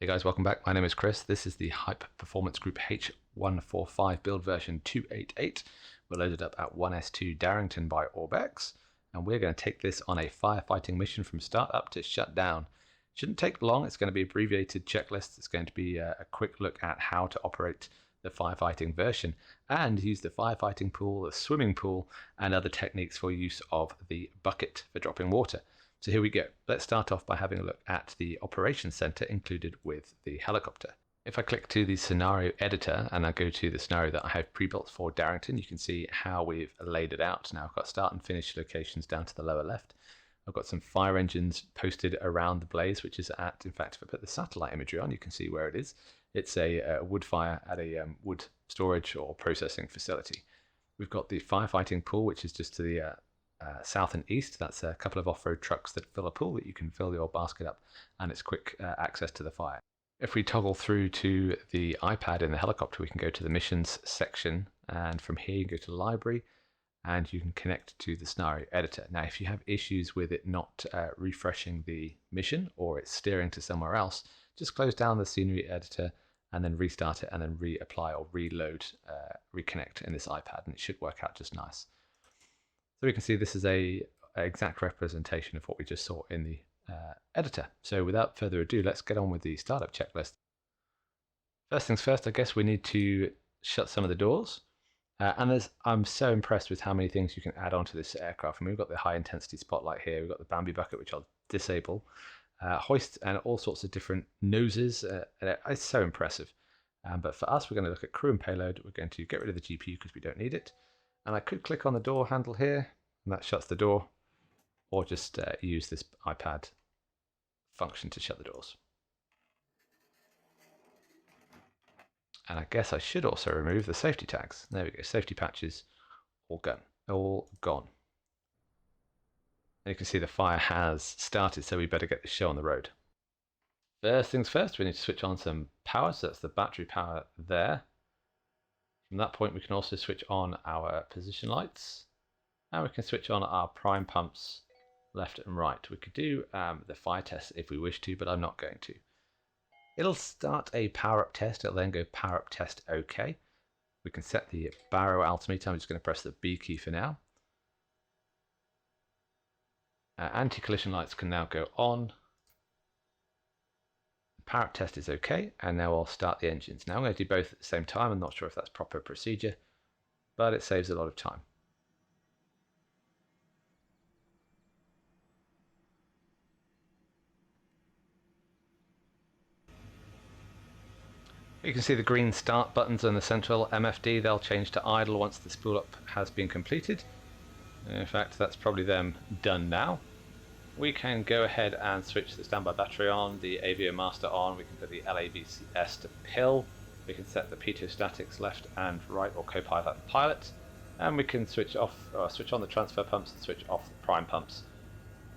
Hey guys, welcome back. My name is Chris. This is the Hype Performance Group H145 build version 288. We're loaded up at 1S2 Darrington by Orbx, and we're going to take this on a firefighting mission from start up to shut down. Shouldn't take long. It's going to be an abbreviated checklist. It's going to be a quick look at how to operate the firefighting version and use the firefighting pool, the swimming pool, and other techniques for use of the bucket for dropping water. So here we go. Let's start off by having a look at the operations center included with the helicopter. If I click to the scenario editor and I go to the scenario that I have pre-built for Darrington, you can see how we've laid it out. Now I've got start and finish locations down to the lower left. I've got some fire engines posted around the blaze, which is at, in fact, if I put the satellite imagery on, you can see where it is. It's a wood fire at a wood storage or processing facility. We've got the firefighting pool, which is just to the south and east. That's a couple of off-road trucks that fill a pool that you can fill your basket up, and it's quick access to the fire. If we toggle through to the iPad in the helicopter, we can go to the missions section, and from here you can go to library and you can connect to the scenario editor. Now if you have issues with it not refreshing the mission or it's steering to somewhere else, just close down the scenery editor and then restart it and then reapply or reload, reconnect in this iPad, and it should work out just nice. So we can see this is an exact representation of what we just saw in the editor. So without further ado, let's get on with the startup checklist. First things first, I guess we need to shut some of the doors. I'm so impressed with how many things you can add onto this aircraft. I mean, we've got the high intensity spotlight here, we've got the Bambi bucket, which I'll disable, hoist and all sorts of different noses. It's so impressive. But for us, we're going to look at crew and payload. We're going to get rid of the GPU because we don't need it. And I could click on the door handle here, and that shuts the door, or just use this iPad function to shut the doors. And I guess I should also remove the safety tags. There we go, safety patches, all gone. And you can see the fire has started, so we better get the show on the road. First things first, we need to switch on some power, so that's the battery power there. From that point, we can also switch on our position lights, and we can switch on our prime pumps left and right. We could do the fire test if we wish to, but I'm not going to. It'll start a power up test. It'll then go power up test OK. We can set the baro altimeter. I'm just going to press the B key for now. Anti-collision lights can now go on. Power up test is OK, and now I'll start the engines. Now I'm going to do both at the same time. I'm not sure if that's proper procedure, but it saves a lot of time. You can see the green start buttons on the central MFD. They'll change to idle once the spool up has been completed. In fact, that's probably them done now. We can go ahead and switch the standby battery on, the AVO master on. We can put the LAVS to pill. We can set the pitot statics left and right, or co-pilot and pilot. And we can switch on the transfer pumps and switch off the prime pumps.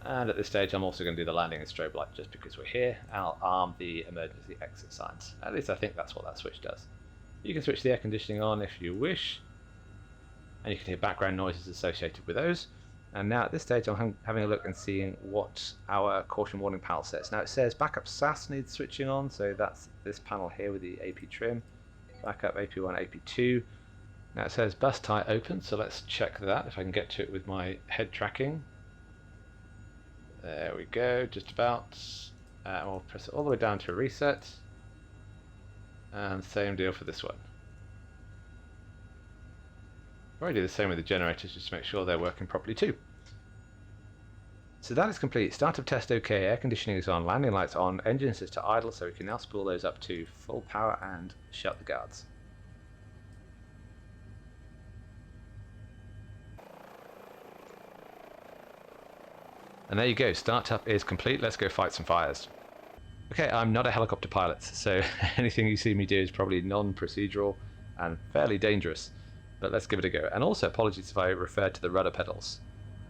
And at this stage, I'm also going to do the landing and strobe light just because we're here. I'll arm the emergency exit signs. At least I think that's what that switch does. You can switch the air conditioning on if you wish, and you can hear background noises associated with those. And now at this stage, I'm having a look and seeing what our caution warning panel says. Now it says backup SAS needs switching on, so that's this panel here with the AP trim. Backup AP1, AP2. Now it says bus tie open, so let's check that if I can get to it with my head tracking. There we go, just about. We'll press it all the way down to reset. And same deal for this one. Probably do the same with the generators just to make sure they're working properly too. So that is complete. Startup test OK, air conditioning is on, landing lights on, engines is to idle, so we can now spool those up to full power and shut the guards. And there you go, startup is complete. Let's go fight some fires. Okay, I'm not a helicopter pilot, so anything you see me do is probably non-procedural and fairly dangerous. But let's give it a go. And also apologies if I referred to the rudder pedals.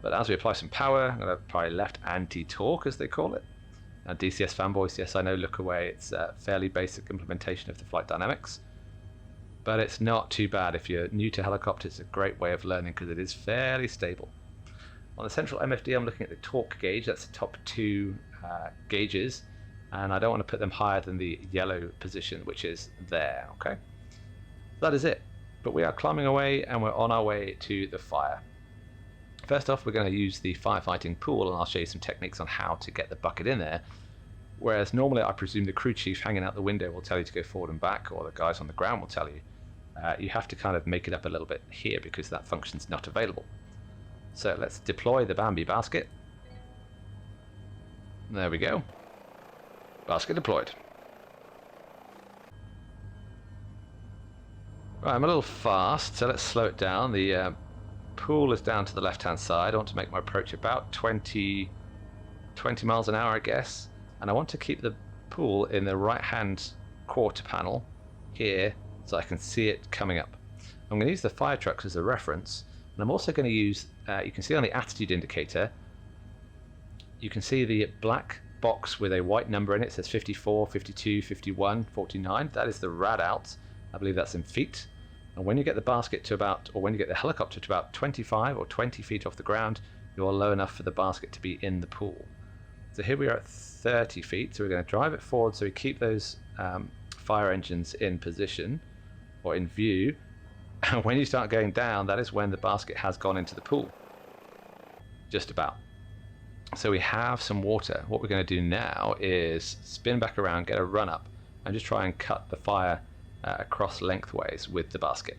But as we apply some power, I'm going to apply left anti-torque, as they call it. Now DCS fanboys, yes I know, look away. It's a fairly basic implementation of the flight dynamics. But it's not too bad. If you're new to helicopters, it's a great way of learning because it is fairly stable. On the central MFD, I'm looking at the torque gauge. That's the top two gauges. and I don't want to put them higher than the yellow position, which is there. Okay, that is it. But we are climbing away, and we're on our way to the fire. First off, we're going to use the firefighting pool, and I'll show you some techniques on how to get the bucket in there. Whereas normally I presume the crew chief hanging out the window will tell you to go forward and back, or the guys on the ground will tell you. You have to kind of make it up a little bit here because that function's not available. So let's deploy the Bambi basket. There we go. Basket deployed. Right, I'm a little fast, so let's slow it down. The pool is down to the left-hand side. I want to make my approach about 20 miles an hour, I guess. And I want to keep the pool in the right-hand quarter panel here so I can see it coming up. I'm going to use the fire trucks as a reference, and I'm also going to use, you can see on the attitude indicator, you can see the black box with a white number in it. It says 54, 52, 51, 49. That is the rad out. I believe that's in feet. And when you get the basket to about, or when you get the helicopter to about 25 or 20 feet off the ground, you're low enough for the basket to be in the pool. So here we are at 30 feet, so we're going to drive it forward so we keep those fire engines in position or in view. And when you start going down, that is when the basket has gone into the pool. Just about. So we have some water. What we're going to do now is spin back around, get a run up, and just try and cut the fire across lengthways with the basket.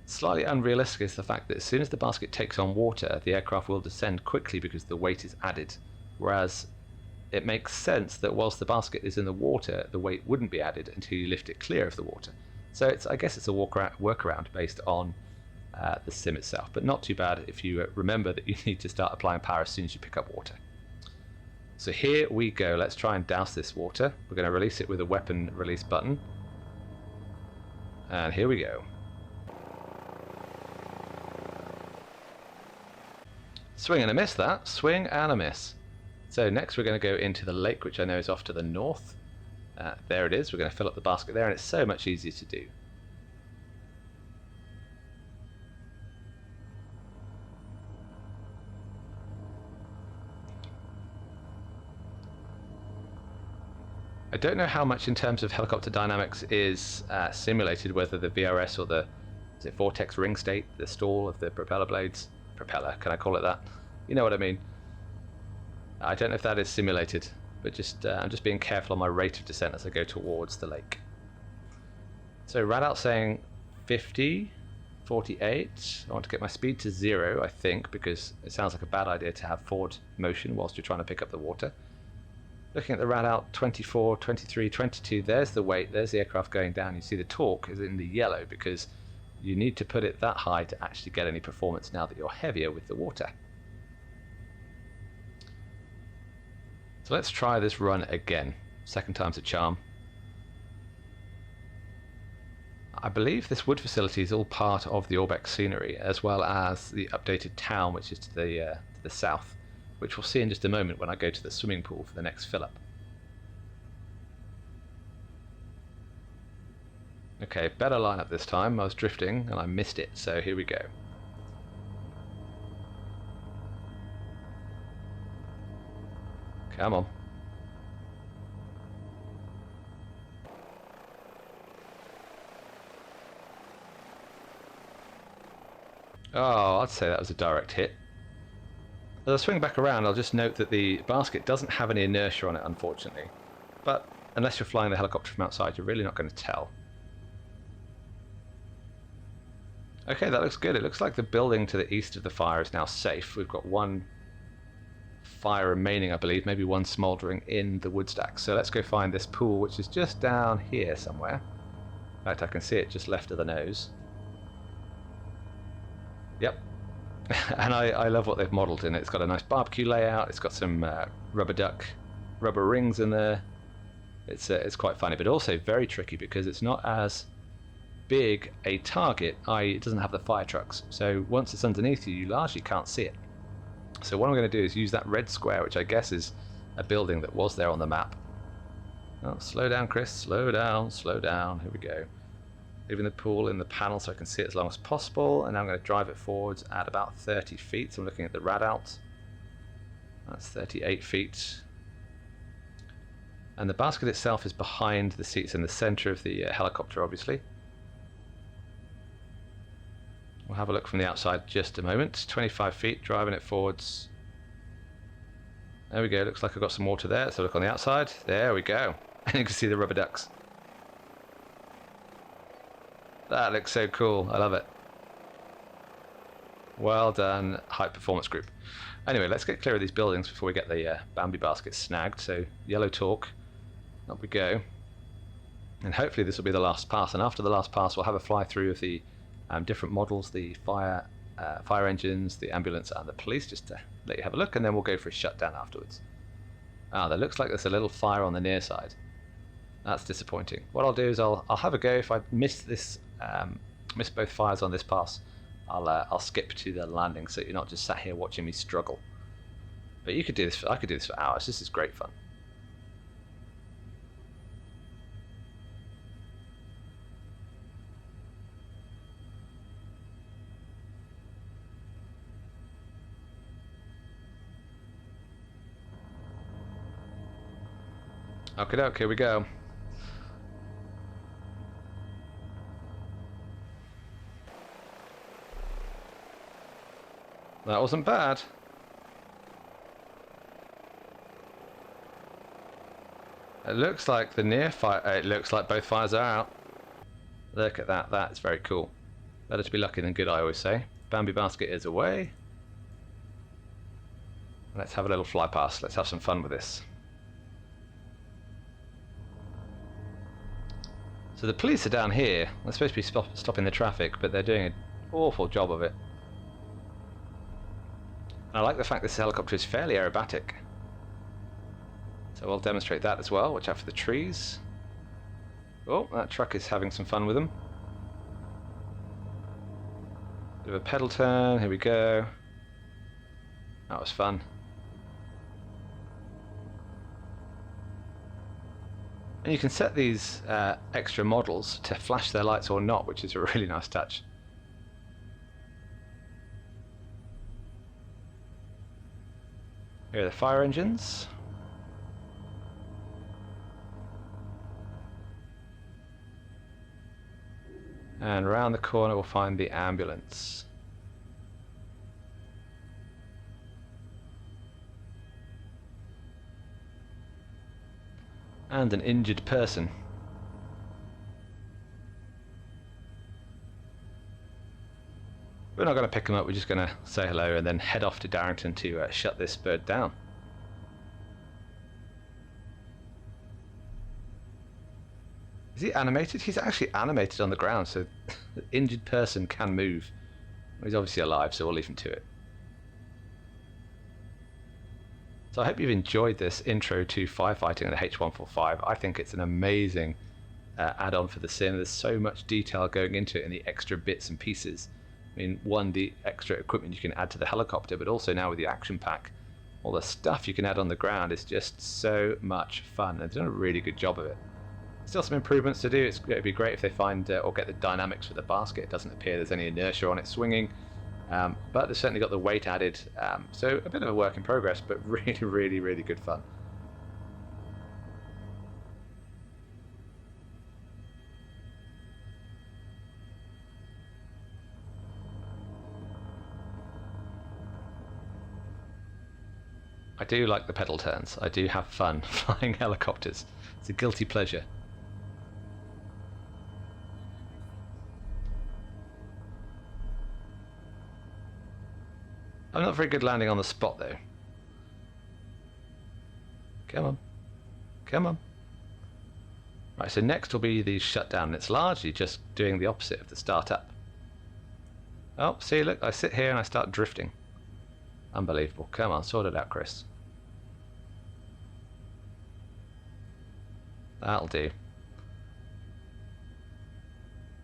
Slightly unrealistic is the fact that as soon as the basket takes on water, the aircraft will descend quickly because the weight is added, whereas it makes sense that whilst the basket is in the water, the weight wouldn't be added until you lift it clear of the water. So I guess it's a workaround based on the sim itself, but not too bad if you remember that you need to start applying power as soon as you pick up water. So here we go. Let's try and douse this water. We're going to release it with a weapon release button, and here we go. Swing and a miss that. Swing and a miss. So next we're going to go into the lake, which I know is off to the north. There it is. We're going to fill up the basket there, and it's so much easier to do. I don't know how much in terms of helicopter dynamics is simulated, whether the VRS or the vortex ring state, the stall of the propeller blades. Propeller, can I call it that? You know what I mean. I don't know if that is simulated, but I'm just being careful on my rate of descent as I go towards the lake. So rad out saying 50, 48. I want to get my speed to 0, I think, because it sounds like a bad idea to have forward motion whilst you're trying to pick up the water. Looking at the rad out, 24, 23, 22, there's the weight, there's the aircraft going down. You see the torque is in the yellow because you need to put it that high to actually get any performance now that you're heavier with the water. So let's try this run again. Second time's a charm. I believe this wood facility is all part of the Orbx scenery, as well as the updated town, which is to the south, which we'll see in just a moment when I go to the swimming pool for the next fill-up. Okay, better lineup this time. I was drifting and I missed it, so here we go. Come on. Oh, I'd say that was a direct hit. As I swing back around, I'll just note that the basket doesn't have any inertia on it, unfortunately. But unless you're flying the helicopter from outside, you're really not going to tell. Okay, that looks good. It looks like the building to the east of the fire is now safe. We've got one fire remaining, I believe, maybe one smouldering in the wood stack. So let's go find this pool, which is just down here somewhere. In fact, I can see it just left of the nose. Yep. And I love what they've modelled in it. It's got a nice barbecue layout. It's got some rubber rings in there. It's quite funny, but also very tricky because it's not as big a target, i.e. it doesn't have the fire trucks. So once it's underneath you, you largely can't see it. So what I'm going to do is use that red square, which I guess is a building that was there on the map. Oh, slow down, Chris. Slow down, slow down. Here we go. Leaving the pool in the panel so I can see it as long as possible, and now I'm going to drive it forwards at about 30 feet. So I'm looking at the rad out. That's 38 feet. And the basket itself is behind the seats in the center of the helicopter, obviously. We'll have a look from the outside just a moment. 25 feet, driving it forwards. There we go, looks like I've got some water there. Let's have a look on the outside. There we go. And you can see the rubber ducks. That looks so cool, I love it. Well done, Hype Performance Group. Anyway, let's get clear of these buildings before we get the Bambi basket snagged. So, yellow talk, up we go. And hopefully this will be the last pass. And after the last pass, we'll have a fly through of the different models, the fire engines, the ambulance, and the police, just to let you have a look. And then we'll go for a shutdown afterwards. Ah, there looks like there's a little fire on the near side. That's disappointing. What I'll do is I'll have a go. If I miss this, miss both fires on this pass, I'll skip to the landing, so you're not just sat here watching me struggle. But you could do this. I could do this for hours. This is great fun. Okay, here we go. That wasn't bad. It looks like the near fire. It looks like both fires are out. Look at that. That is very cool. Better to be lucky than good, I always say. Bambi basket is away. Let's have a little fly past. Let's have some fun with this. So the police are down here. They're supposed to be stopping the traffic, but they're doing an awful job of it. And I like the fact this helicopter is fairly aerobatic. So we'll demonstrate that as well. Watch out for the trees. Oh, that truck is having some fun with them. Bit of a pedal turn. Here we go. That was fun. And you can set these extra models to flash their lights or not, which is a really nice touch. Here are the fire engines. And around the corner we'll find the ambulance. And an injured person. We're not going to pick them up, we're just going to say hello and then head off to Darrington to shut this bird down. Is he animated? He's actually animated on the ground, so the injured person can move. He's obviously alive, so we'll leave him to it. So I hope you've enjoyed this intro to firefighting on the H145. I think it's an amazing add-on for the sim. There's so much detail going into it and the extra bits and pieces. I mean, one, the extra equipment you can add to the helicopter, but also now with the action pack, all the stuff you can add on the ground is just so much fun. They've done a really good job of it. Still some improvements to do. It'd be great if they find or get the dynamics for the basket. It doesn't appear there's any inertia on it swinging. But they've certainly got the weight added, so a bit of a work in progress, but really, really, really good fun. I do like the pedal turns. I do have fun flying helicopters. It's a guilty pleasure. I'm not very good landing on the spot though. Come on. Come on. Right, so next will be the shutdown. It's largely just doing the opposite of the startup. Oh, see, look, I sit here and I start drifting. Unbelievable. Come on, sort it out, Chris. That'll do.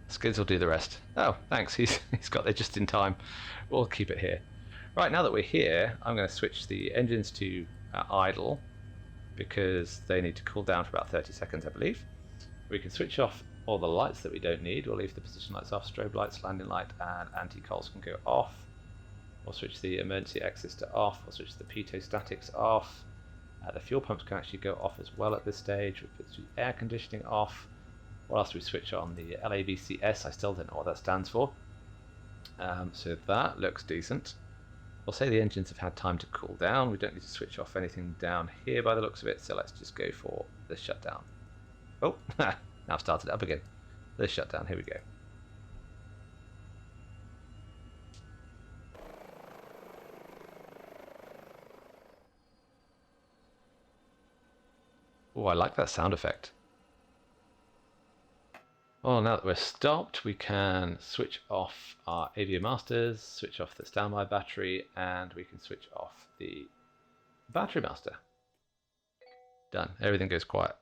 Skids will do the rest. Oh, thanks, he's got there just in time. We'll keep it here. Right, now that we're here, I'm going to switch the engines to idle because they need to cool down for about 30 seconds, I believe. We can switch off all the lights that we don't need. We'll leave the position lights off, strobe lights, landing light, and anti-cols can go off. We'll switch the emergency exits to off. We'll switch the pitot statics off. The fuel pumps can actually go off as well at this stage. We put the air conditioning off. What else do we switch on? The LAVCS, I still don't know what that stands for. So that looks decent. We'll say the engines have had time to cool down. We don't need to switch off anything down here by the looks of it, so let's just go for the shutdown. Oh, now I've started it up again. The shutdown, here we go. Oh, I like that sound effect. Well, now that we're stopped, we can switch off our Avia Masters, switch off the standby battery, and we can switch off the battery master. Done. Everything goes quiet.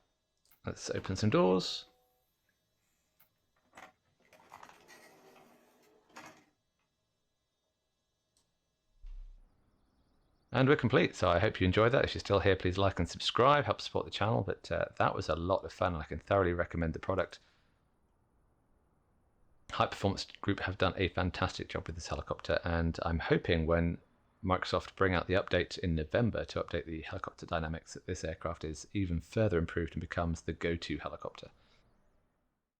Let's open some doors. And we're complete, so I hope you enjoyed that. If you're still here, please like and subscribe, help support the channel. But that was a lot of fun, and I can thoroughly recommend the product. Hype Performance Group have done a fantastic job with this helicopter, and I'm hoping when Microsoft bring out the update in November to update the helicopter dynamics that this aircraft is even further improved and becomes the go-to helicopter.